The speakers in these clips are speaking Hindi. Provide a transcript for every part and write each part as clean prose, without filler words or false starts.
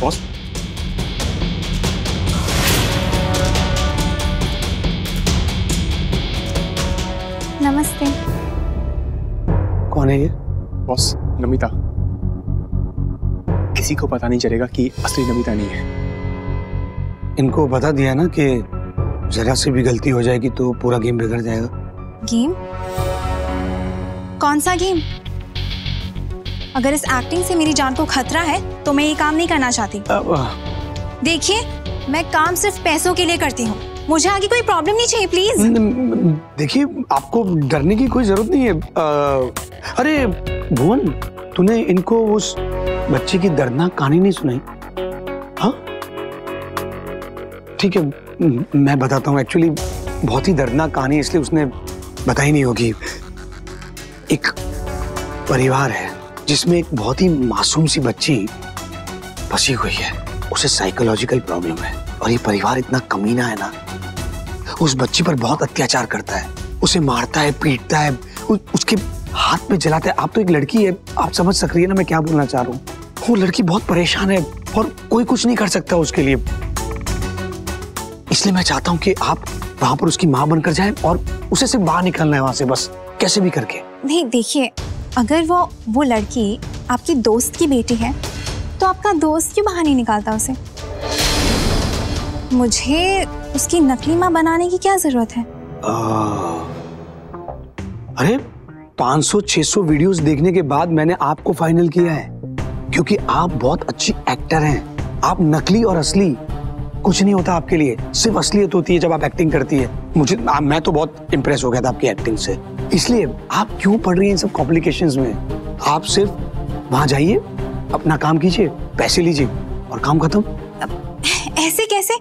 बॉस। नमस्ते। कौन है ये? बॉस, नमिता। किसी को पता नहीं चलेगा कि असली नमिता नहीं है। इनको बता दिया ना कि जरा से भी गलती हो जाएगी तो पूरा गेम बिगड़ जाएगा। गेम? कौन सा गेम? अगर इस एक्टिंग से मेरी जान को खतरा है तो मैं ये काम नहीं करना चाहती। देखिए, मैं काम सिर्फ पैसों के लिए करती हूँ, मुझे आगे कोई प्रॉब्लम नहीं चाहिए, प्लीज। देखिए, आपको डरने की कोई जरूरत नहीं है। अरे भुवन, तूने इनको उस बच्चे की दर्दनाक कहानी नहीं सुनाई? हाँ ठीक है, मैं बताता हूँ। एक्चुअली बहुत ही दर्दनाक कहानी, इसलिए उसने बताई नहीं होगी। एक परिवार है जिसमें एक बहुत ही मासूम सी बच्ची फंसी हुई है। उसे साइकोलॉजिकल प्रॉब्लम है और ये परिवार इतना कमीना है ना, उस बच्ची पर बहुत अत्याचार करता है, उसे मारता है, पीटता है, उसके हाथ में जलाता है। आप तो एक लड़की है, आप समझ सक रही है ना मैं क्या बोलना चाह रहा हूँ। वो लड़की बहुत परेशान है और कोई कुछ नहीं कर सकता उसके लिए। इसलिए मैं चाहता हूँ कि आप वहां पर उसकी माँ बनकर जाएं और उसे सिर्फ बाहर निकलना है वहां से, बस कैसे भी करके। नहीं देखिए, अगर वो लड़की आपकी दोस्त की बेटी है तो आपका दोस्त क्यों बाहर नहीं निकालता उसे? मुझे उसकी नकली माँ बनाने की क्या जरूरत है? अरे 500-600 वीडियोस देखने के बाद मैंने आपको फाइनल किया है, क्योंकि आप बहुत अच्छी एक्टर हैं। आप नकली और असली कुछ नहीं होता आपके लिए, सिर्फ असलियत होती है जब आप एक्टिंग करती है। मैं तो बहुत इम्प्रेस हो गया था आपकी एक्टिंग से। इसलिए आप क्यों पड़ रही हैं इन सब कॉम्प्लिकेशंस में? आप सिर्फ वहां जाइए, अपना काम कीजिए, पैसे लीजिए और काम खत्म। ऐसे कैसे?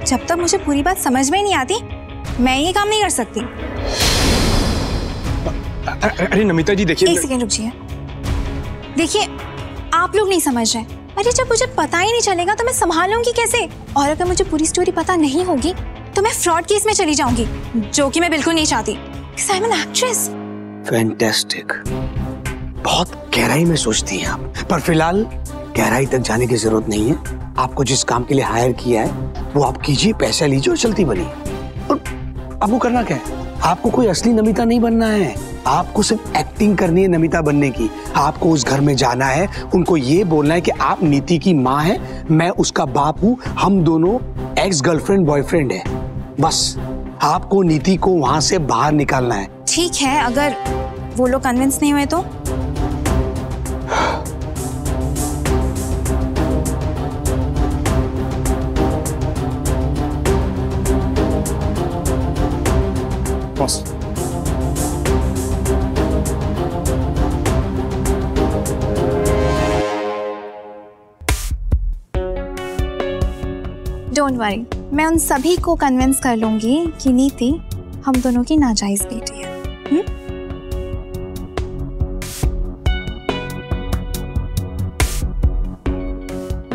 जब तक मुझे पूरी बात समझ में नहीं आती मैं ये काम नहीं कर सकती। अरे नमिता जी देखिए। एक सेकंड रुकिए। देखिए, आप लोग नहीं समझ रहे। अरे जब मुझे पता ही नहीं चलेगा तो मैं संभाल लूंगी कैसे? और अगर मुझे पूरी स्टोरी पता नहीं होगी तो मैं फ्रॉड केस में चली जाऊंगी, जो कि मैं बिल्कुल नहीं चाहती। I am an actress. Fantastic, बहुत गहराई में सोचती हैं आप, पर फिलहाल गहराई तक जाने की जरूरत नहीं है। आपको जिस काम के लिए हायर किया है वो आप कीजिए, पैसा लीजिए और चलती बनिए। और आपको करना क्या है? आपको कोई असली नमिता नहीं बनना है, आपको सिर्फ एक्टिंग करनी है नमिता बनने की। आपको उस घर में जाना है, उनको ये बोलना है कि आप नीति की माँ हैं, मैं उसका बाप हूँ, हम दोनों एक्स गर्लफ्रेंड बॉयफ्रेंड है। बस आपको नीति को वहां से बाहर निकालना है। ठीक है, अगर वो लोग कन्विंस नहीं हुए तो? बॉस, डोंट वरी, मैं उन सभी को कन्विंस कर लूंगी कि नीति हम दोनों की नाजायज बेटी है।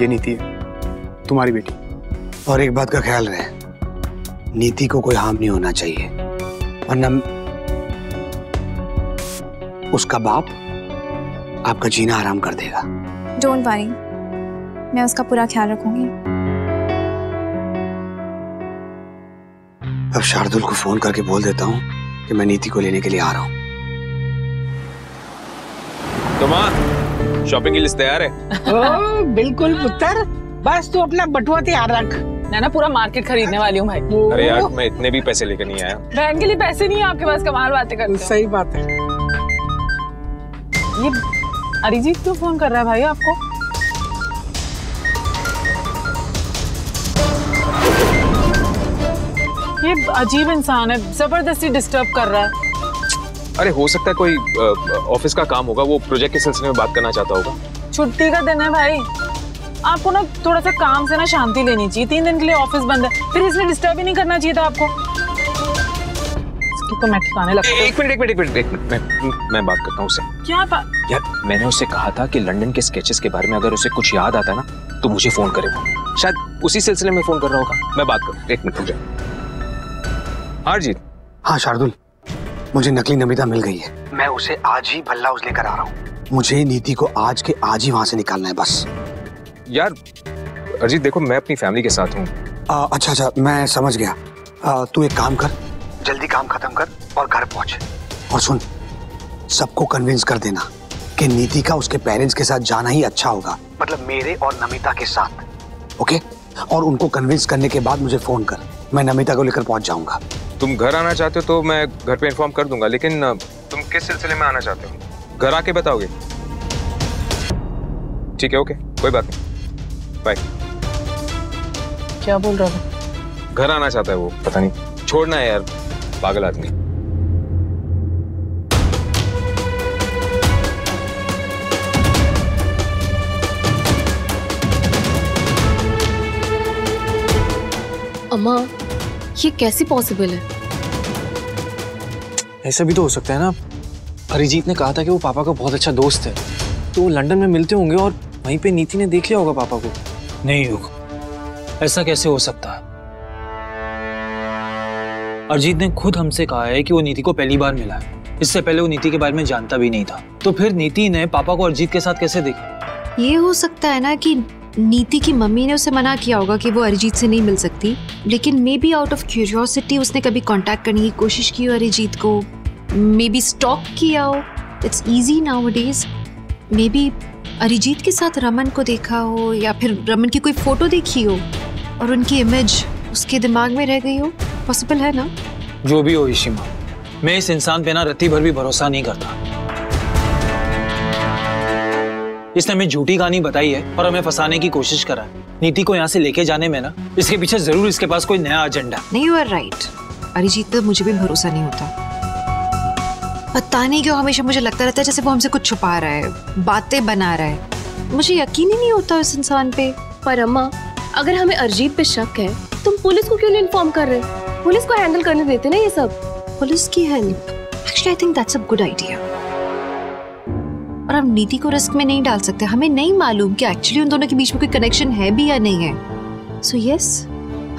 ये नीति है तुम्हारी बेटी। और एक बात का ख्याल रहे, नीति को कोई हार्म नहीं होना चाहिए, वरना उसका बाप आपका जीना आराम कर देगा। डोंट वरी, मैं उसका पूरा ख्याल रखूंगी। अब शार्दुल को फोन करके बोल देता हूँ कि मैं नीति को लेने के लिए आ रहा हूँ। तो माँ, शॉपिंग की लिस्ट तैयार है? ओ, बिल्कुल पुत्र, बस तू अपना बटुआ तैयार रख। मैं ना पूरा मार्केट खरीदने वाली हूँ भाई। अरे यार, मैं इतने भी पैसे लेकर नहीं आया। बहन के लिए पैसे नहीं है आपके पास, कमाल बातें करते हो। सही बात है। ये अरिजीत क्यों फोन कर रहा है भाई आपको? ये अजीब इंसान है, जबरदस्ती डिस्टर्ब कर रहा है। अरे हो सकता है कोई ऑफिस का काम होगा, वो प्रोजेक्ट के सिलसिले में बात करना चाहता होगा। छुट्टी का दिन है भाई, आपको ना थोड़ा सा काम से ना शांति लेनी चाहिए। 3 दिन के लिए ऑफिस बंद है, फिर इसमें डिस्टर्ब ही नहीं करना चाहिए था आपको। इसकी तो मैं ठिकाने लगता हूं। एक मिनट मैं बात करता हूँ उससे। क्या बात? यार मैंने उससे कहा था कि लंदन के स्केचेस के बारे में अगर उसे कुछ याद आता है ना तो मुझे फोन करे। वो शायद उसी सिलसिले में फोन कर रहा होगा, मैं बात करूँ। 1 मिनट रुक जाओ। अरिजीत। हाँ शार्दुल, मुझे नकली नमिता मिल गई है, मैं उसे आज ही भल्ला उस लेकर आ रहा हूँ। मुझे नीति को आज के आज ही वहां से निकालना है बस। यार अरिजीत देखो, मैं अपनी फैमिली के साथ हूँ। अच्छा, मैं समझ गया। तू एक काम कर, जल्दी काम खत्म कर और घर पहुंच। और सुन, सबको कन्विंस कर देना कि नीति का उसके पेरेंट्स के साथ जाना ही अच्छा होगा, मतलब मेरे और नमिता के साथ, ओके? और उनको कन्विंस करने के बाद मुझे फोन कर, मैं नमिता को लेकर पहुंच जाऊंगा। तुम घर आना चाहते हो तो मैं घर पे इन्फॉर्म कर दूंगा, लेकिन तुम किस सिलसिले में आना चाहते हो? घर आके बताओगे? ठीक है, ओके, कोई बात नहीं, बाय। क्या बोल रहा था? घर आना चाहता है वो, पता नहीं, छोड़ना है यार, पागल आदमी। अम्मा, ये कैसे पॉसिबल है? ऐसा भी तो हो सकता है ना, अरिजीत ने कहा था कि वो पापा का बहुत अच्छा दोस्त है, तो वो लंदन में मिलते होंगे और वहीं पे नीति ने देख लिया होगा पापा को। नहीं होगा, ऐसा कैसे हो सकता है? अरिजीत ने खुद हमसे कहा है कि वो नीति को पहली बार मिला है, इससे पहले वो नीति के बारे में जानता भी नहीं था। तो फिर नीति ने पापा को अरिजीत के साथ कैसे देखा? ये हो सकता है ना कि नीति की मम्मी ने उसे मना किया होगा कि वो अरिजीत से नहीं मिल सकती, लेकिन may be out of curiosity उसने कभी कांटेक्ट करने की कोशिश की हो अरिजीत को, मे बी स्टॉक किया हो। It's easy nowadays. May be Arijit के साथ रमन को देखा हो, या फिर रमन की कोई फोटो देखी हो और उनकी इमेज उसके दिमाग में रह गई हो। पॉसिबल है ना? जो भी हो ईशिमा, मैं इस इंसान पे ना रत्ती भर भी भरोसा नहीं करता। इसने हमें झूठी कहानी बताई है और हमें फंसाने की कोशिश करा है। नीति को यहाँ से लेके जाने में ना, इसके पीछे जरूर इसके पास कोई नया एजेंडा। नहीं, यू आर राइट। अरिजीत पे मुझे भी भरोसा नहीं होता। पता नहीं क्यों हमेशा मुझे लगता रहता है जैसे वो हमसे कुछ छुपा रहा है, बातें बना रहा है। मुझे यकीन ही नहीं होता इस इंसान पे। पर अम्मा, अगर हमें अरिजीत पे शक है, तुम पुलिस को क्यों नहीं इन्फॉर्म कर रहे? पुलिस को हैंडल करने देते ना ये सब। पुलिस की help, actually I think that's a good idea. और हम नीति को रिस्क में नहीं डाल सकते। हमें नहीं मालूम कि एक्चुअली उन दोनों के बीच में कोई कनेक्शन है भी या नहीं है। सो यस,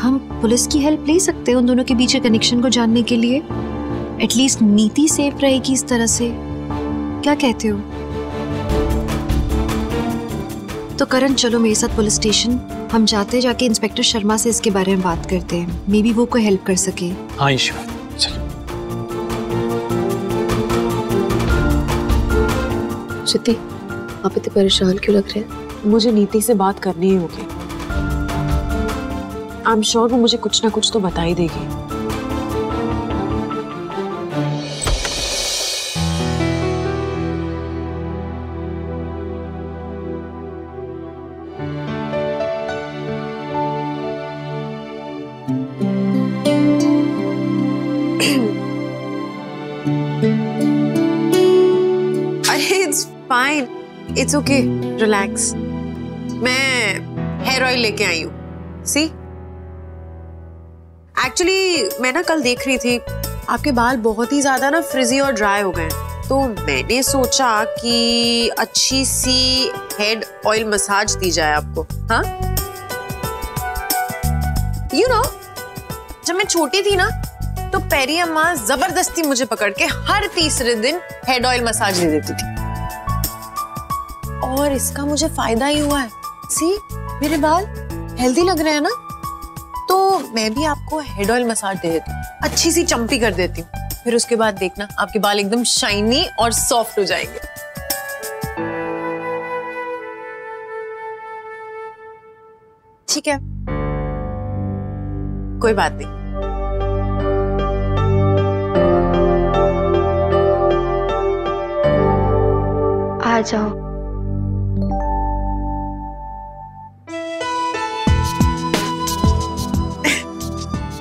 हम पुलिस की हेल्प ले सकते हैं उन दोनों के बीच के कनेक्शन को जानने के लिए। एटलीस्ट नीति सेफ रहेगी इस तरह से। क्या कहते हो? तो करण, चलो मेरे साथ पुलिस स्टेशन। हम जाके इंस्पेक्टर शर्मा से इसके बारे में बात करते हैं। मे बी वो कोई हेल्प कर सके। हाँ ईश्वर, चलो। श्रुति, आप इतने परेशान क्यों लग रहे हैं? मुझे नीति से बात करनी ही होगी। आई एम श्योर वो मुझे कुछ ना कुछ तो बता ही देगी। Fine, it's okay, relax. मैं हेयर ऑयल लेके आई हूँ। सी, एक्चुअली मैं ना कल देख रही थी आपके बाल बहुत ही ज्यादा ना फ्रिजी और ड्राई हो गए, तो मैंने सोचा कि अच्छी सी हेड ऑयल मसाज दी जाए आपको। हाँ, यू नो, जब मैं छोटी थी ना तो पेरी अम्मा जबरदस्ती मुझे पकड़ के हर तीसरे दिन हेड ऑयल मसाज दे देती थी, और इसका मुझे फायदा ही हुआ है। सी, मेरे बाल हेल्दी लग रहे हैं ना, तो मैं भी आपको हेड ऑयल मसाज दे देती हूँ, अच्छी सी चंपी कर देती हूँ। फिर उसके बाद देखना आपके बाल एकदम शाइनी और सॉफ्ट हो जाएंगे। ठीक है, कोई बात नहीं। आ जाओ।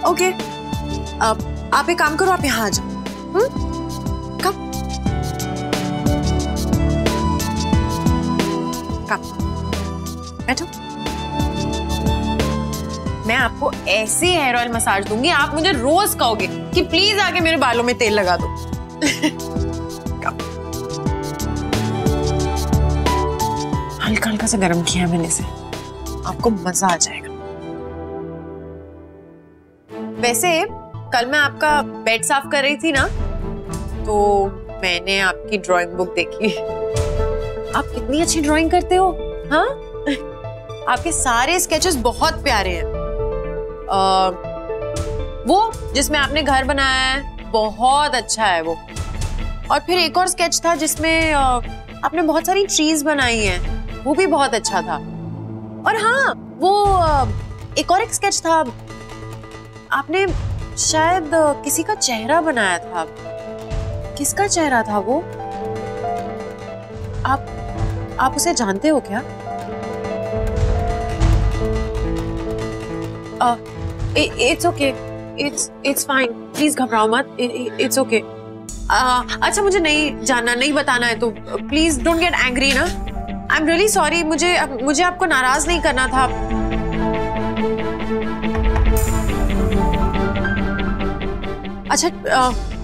ओके, आप एक काम करो, आप यहाँ आ जाओ। कम बैठो। मैं आपको ऐसी हेयर ऑयल मसाज दूंगी, आप मुझे रोज कहोगे कि प्लीज आके मेरे बालों में तेल लगा दो। हल्का हल्का सा गर्म किया मैंने इसे, आपको मजा आ जाएगा। वैसे कल मैं आपका बेड साफ कर रही थी ना, तो मैंने आपकी ड्राइंग बुक देखी। आप कितनी अच्छी ड्राइंग करते हो। हाँ, आपके सारे स्केचेस बहुत प्यारे हैं। वो जिसमें आपने घर बनाया है बहुत अच्छा है वो। और फिर एक और स्केच था जिसमें आपने बहुत सारी ट्रीज बनाई हैं, वो भी बहुत अच्छा था। और हाँ, वो एक और एक स्केच था, आपने शायद किसी का चेहरा बनाया था। किसका चेहरा था वो? आप उसे जानते हो क्या? It's okay, it's fine, please घबराओ मत, इट्स ओके। अच्छा, मुझे नहीं जानना, नहीं बताना है तो प्लीज डोंट गेट एंग्री ना। आई एम रियली सॉरी, मुझे आपको नाराज नहीं करना था। अच्छा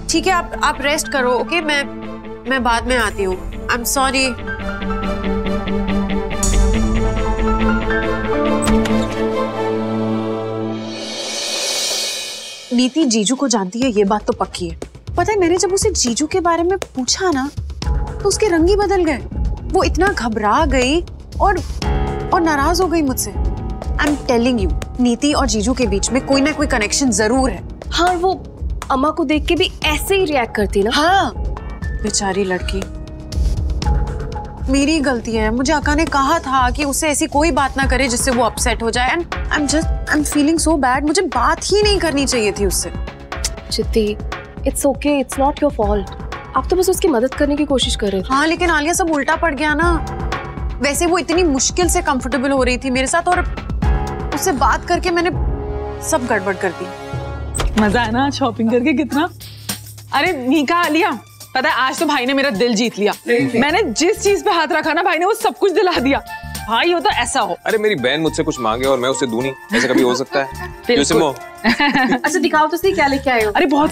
ठीक है, आप रेस्ट करो, ओके? मैं बाद में आती हूँ। I am sorry. नीति जीजू को जानती है, ये बात तो पक्की है। पता है, मैंने जब उसे जीजू के बारे में पूछा ना तो उसके रंग ही बदल गए। वो इतना घबरा गई और नाराज हो गई मुझसे। आई एम टेलिंग यू, नीति और जीजू के बीच में कोई ना कोई कनेक्शन जरूर है। हाँ, वो अम्मा को देख के भी ऐसे ही रिएक्ट करती ना। हाँ, बेचारी लड़की। मेरी गलती है, मुझे अक्का ने कहा था कि उसे ऐसी कोई बात ना करे जिससे वो अपसेट हो जाए। And I am feeling so bad. मुझे बात ही नहीं करनी चाहिए थी उससे। चित्ती, it's okay, it's not your fault. आप तो बस उसकी मदद करने की कोशिश कर रहे थे। हाँ, लेकिन आलिया सब उल्टा पड़ गया ना। वैसे वो इतनी मुश्किल से कंफर्टेबल हो रही थी मेरे साथ और उससे बात करके मैंने सब गड़बड़ कर दी। मजा है ना शॉपिंग करके कितना? अरे मीका, आलिया, पता है आज तो भाई ने मेरा दिल जीत लिया। मैंने जिस चीज पे हाथ रखा ना, भाई ने वो सब कुछ दिला दिया। भाई हो तो ऐसा हो। अरे मेरी बहन मुझसे कुछ मांगे और मैं उसे दूं नहीं, ऐसा कभी हो सकता है? अच्छा दिखाओ तो सही, क्या लेके आए हो? अरे बहुत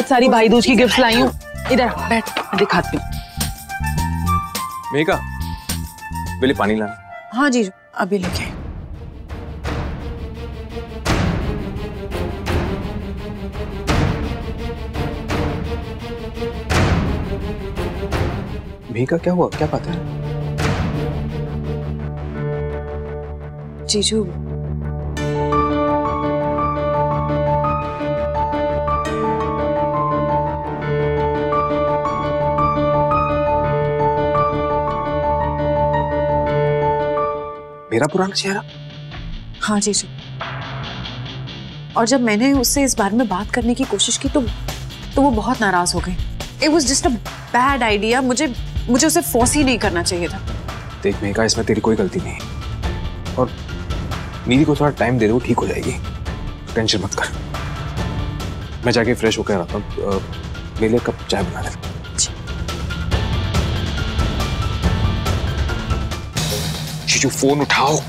सारी भाई दूज की गिफ्ट लाई हूँ। इधर बैठ, दिखाती हूँ। मेघा, पहले पानी लाना। हाँ जी, अभी लेके। मेघा, क्या हुआ? क्या बात है? जीजू, मेरा पुराना चेहरा? हाँ जीजू। और जब मैंने उससे इस बारे में बात करने की कोशिश की तो वो बहुत नाराज हो गई। It was just a bad idea। मुझे उसे फोर्स ही नहीं करना चाहिए था। देख मेघा, इसमें तेरी कोई गलती नहीं और नीति को थोड़ा टाइम दे दे, वो ठीक हो जाएगी। टेंशन मत कर। मैं जाके फ्रेश होकर आता हूँ, मेरे लिए कप चाय बना ले। जीजू, फोन उठाओ।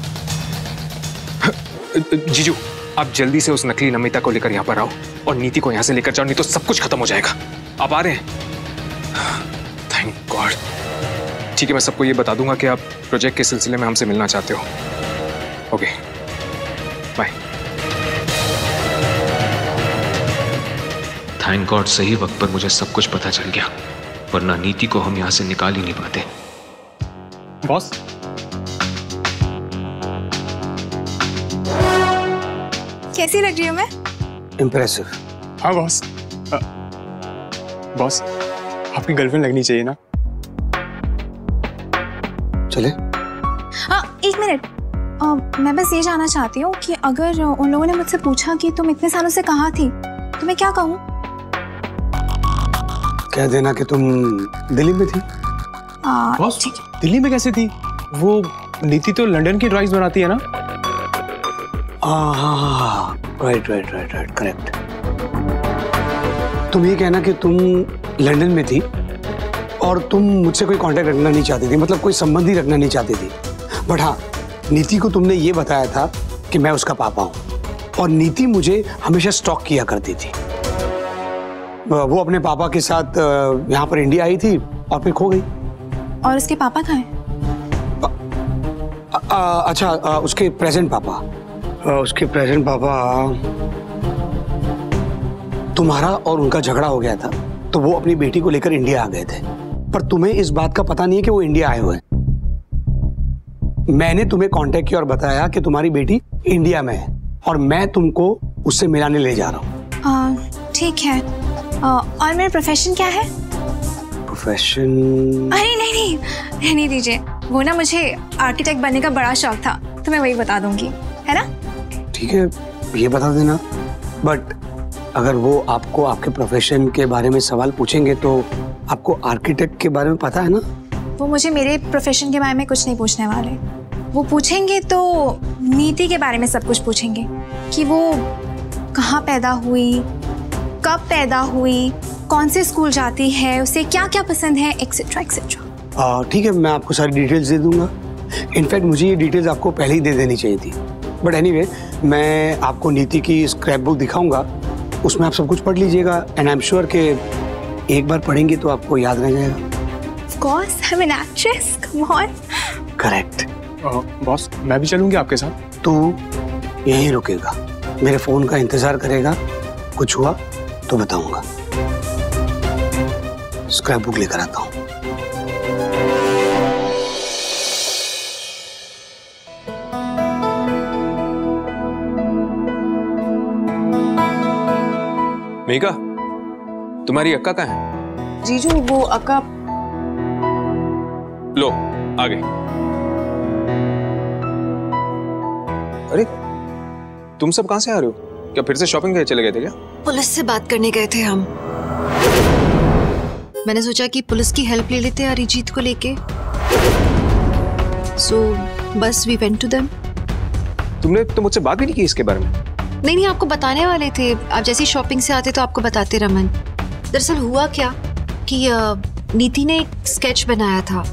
जीजू, आप जल्दी से उस नकली नमिता को लेकर यहाँ पर आओ और नीति को यहाँ से लेकर जाओ, नहीं तो सब कुछ खत्म हो जाएगा। आप आ रहे हैं? Thank God. ठीक है, मैं सबको ये बता दूंगा कि आप प्रोजेक्ट के सिलसिले में हमसे मिलना चाहते हो। Okay, bye. थैंक गॉड, सही वक्त पर मुझे सब कुछ पता चल गया, वरना नीति को हम यहाँ से निकाल ही नहीं पाते। बॉस, कैसी लग रही हूँ मैं? इम्प्रेसिव। हाँ बॉस। बॉस, आपकी गर्लफ्रेंड लगनी चाहिए ना। चले? एक मिनट, मैं बस ये जानना चाहती हूँ कि अगर उन लोगों ने मुझसे पूछा कि तुम इतने सालों से कहाँ थी तो मैं क्या कहूँ? कह देना कि तुम दिल्ली में थी। बॉस, दिल्ली में कैसे थी? वो नीति तो लंदन की ड्राइव्स बनाती है ना। हाँ, राइट, करेक्ट। तुम ये कहना कि तुम लंदन में थी और तुम मुझसे कोई कांटेक्ट रखना नहीं चाहती थी, मतलब कोई संबंध ही रखना नहीं चाहती थी। बट हाँ, नीति को तुमने ये बताया था कि मैं उसका पापा हूँ और नीति मुझे हमेशा स्टॉक किया करती थी। वो अपने पापा के साथ यहाँ पर इंडिया आई थी और फिर खो गई। और उसके पापा कहाँ हैं? अच्छा, उसके प्रेजेंट पापा तुम्हारा और उनका झगड़ा हो गया था तो वो अपनी बेटी को लेकर इंडिया आ गए थे, पर तुम्हें इस बात का पता नहीं है कि वो इंडिया आए हुए हैं। मैंने तुम्हें कांटेक्ट किया और बताया कि तुम्हारी बेटी इंडिया में है और मैं तुमको उससे मिलाने ले जा रहा हूँ। ठीक है। और मेरा प्रोफेशन क्या है? प्रोफेशन? अरे नहीं, रहने दीजिए। वो ना, मुझे आर्किटेक्ट बनने का बड़ा शौक था, तो मैं वही बता दूंगी, है ना? ठीक है, ये बता देना। बट अगर वो आपको आपके प्रोफेशन के बारे में सवाल पूछेंगे तो आपको आर्किटेक्ट के बारे में पता है ना? वो मुझे मेरे प्रोफेशन के बारे में कुछ नहीं पूछने वाले। वो पूछेंगे तो नीति के बारे में सब कुछ पूछेंगे, कि वो कहाँ पैदा हुई, कब पैदा हुई, कौन से स्कूल जाती है, उसे क्या क्या पसंद है, एक्सेट्रा एक्सेट्रा। ठीक है, मैं आपको सारी डिटेल्स दे दूंगा। इनफैक्ट मुझे ये डिटेल्स आपको पहले ही दे देनी चाहिए थी। बट एनीवे, मैं आपको नीति की स्क्रैप बुक दिखाऊंगा, उसमें आप सब कुछ पढ़ लीजिएगा एंड आई एम श्योर कि एक बार पढ़ेंगे तो आपको याद रह जाएगा। Of course, I'm an actress. Come on. Correct. Boss, मैं भी चलूंगी आपके साथ। तू यहीं रुकेगा, मेरे फोन का इंतजार करेगा, कुछ हुआ तो बताऊंगा। स्क्रैप बुक लेकर आता हूँ। मेघा, तुम्हारी अक्का कहाँ है? जीजू, वो अक्का। लो, आ गई। अरे, तुम सब कहाँ से आ रहे हो? क्या फिर से शॉपिंग के चले गए थे क्या? पुलिस से बात करने गए थे हम। मैंने सोचा कि पुलिस की हेल्प ले लेते अरिजीत को लेके। सो बस वी वेंट टू देम। तुमने तो मुझसे बात भी नहीं की इसके बारे में? नहीं, आपको बताने वाले थे। आप जैसी शॉपिंग से आते तो आपको बताते रमन। दरअसल हुआ क्या कि नीति ने एक स्केच बनाया था,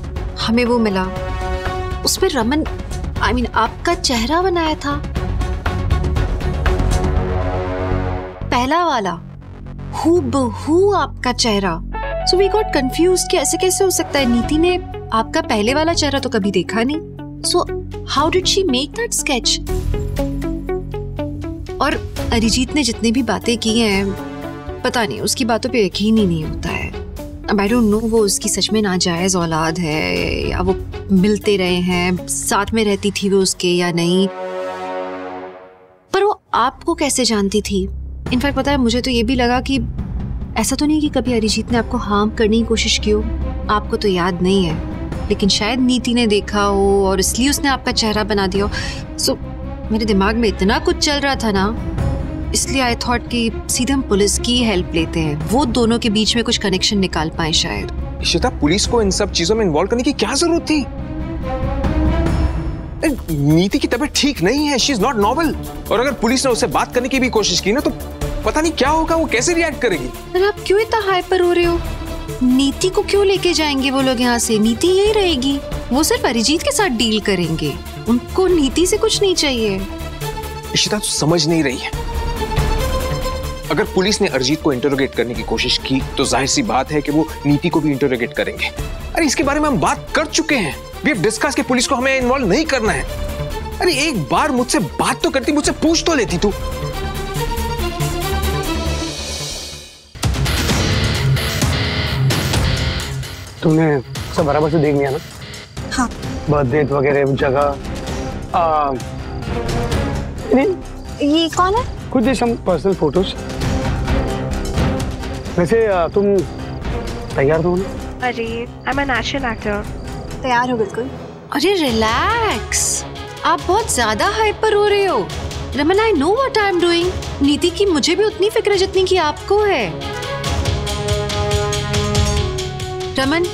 हमें वो मिला। उसमें रमन आपका चेहरा बनाया था, पहला वाला, हूबहू आपका चेहरा। सो वी गॉट कंफ्यूज्ड कि ऐसे कैसे हो सकता है, नीति ने आपका पहले वाला चेहरा तो कभी देखा नहीं। So how did she make that sketch? और अरिजीत ने जितनी भी बातें की हैं, पता नहीं, उसकी बातों पे यकीन ही नहीं होता है। अब आई डोंट नो वो उसकी सच में नाजायज औलाद है या वो मिलते रहे हैं, साथ में रहती थी वो उसके या नहीं। पर वो आपको कैसे जानती थी? इनफैक्ट पता है, मुझे तो ये भी लगा कि ऐसा तो नहीं कि कभी अरिजीत ने आपको हार्म करने की कोशिश की हो। आपको तो याद नहीं है, लेकिन शायद नीति ने देखा हो और इसलिए उसने आपका चेहरा बना दिया हो। सो मेरे दिमाग में इतना कुछ चल रहा था ना, इसलिए आई थॉट कि सीधे हम पुलिस की हेल्प लेते हैं, वो दोनों के बीच में कुछ कनेक्शन निकाल पाए शायद। इशिता, पुलिस को इन सब चीजों में इन्वॉल्व करने की क्या जरूरत थी? नीति की तबीयत ठीक नहीं है, शी इज नॉट नॉर्मल। और अगर पुलिस ने उससे बात करने की भी कोशिश की ना तो पता नहीं क्या होगा, वो कैसे रिएक्ट करेगी। अरे आप क्यों इतना हाइपर हो रहे हो? नीति को क्यों लेके जाएंगे वो लोग यहाँ से? नीति यही रहेगी, वो सिर्फ अरिजीत के साथ डील करेंगे, उनको नीति से कुछ नहीं चाहिए। इशिता, तू समझ नहीं रही है। अगर पुलिस ने अरिजीत को इंटरोगेट करने की कोशिश की तो जाहिर सी बात है कि वो नीति को भी इंटरोगेट करेंगे। अरे इसके बारे में हम बात कर चुके हैं, वी हैव डिस्कस कि पुलिस को हमें इन्वॉल्व नहीं करना है। अरे एक बार मुझसे बात तो करती, मुझसे पूछ तो लेती तू। तुमने सब बराबर से देख लिया ना? हाँ। बर्थडे वगैरह जगह। ये कौन है? कुछ सम पर्सनल फोटोज। वैसे तुम तैयार हो ना? अरे I am an action actor. तैयार हो बिल्कुल। अरे रिलैक्स, आप बहुत ज्यादा हाइपर हो रहे हो। Raman, I know what I am doing. नीति की मुझे भी उतनी फिक्र जितनी की आपको है। रमन,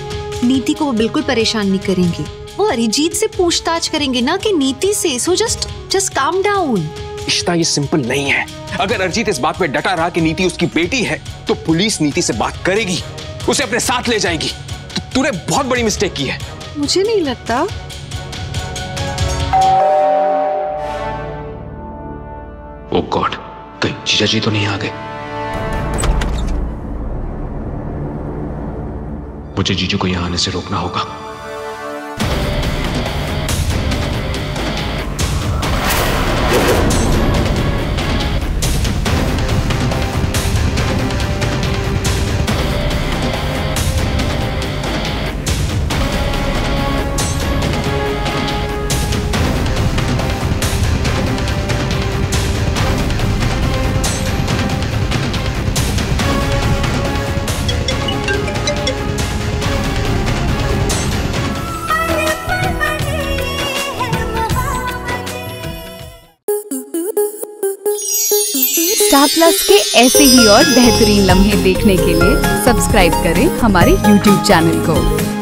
नीति को वो बिल्कुल परेशान नहीं करेंगे, वो अरिजीत से पूछताछ करेंगे ना कि नीति से। So just calm down. Ishita, ये सिंपल नहीं है। अगर अरिजीत इस बात पे डटा रहा कि नीति उसकी बेटी है तो पुलिस नीति से बात करेगी, उसे अपने साथ ले जाएगी। तो तूने बहुत बड़ी मिस्टेक की है। मुझे नहीं लगता। ओह गॉड, कहीं जीजा जी तो नहीं आ गए? मुझे जीजू को यहां आने से रोकना होगा। स्टार प्लस के ऐसे ही और बेहतरीन लम्हे देखने के लिए सब्सक्राइब करें हमारे YouTube चैनल को।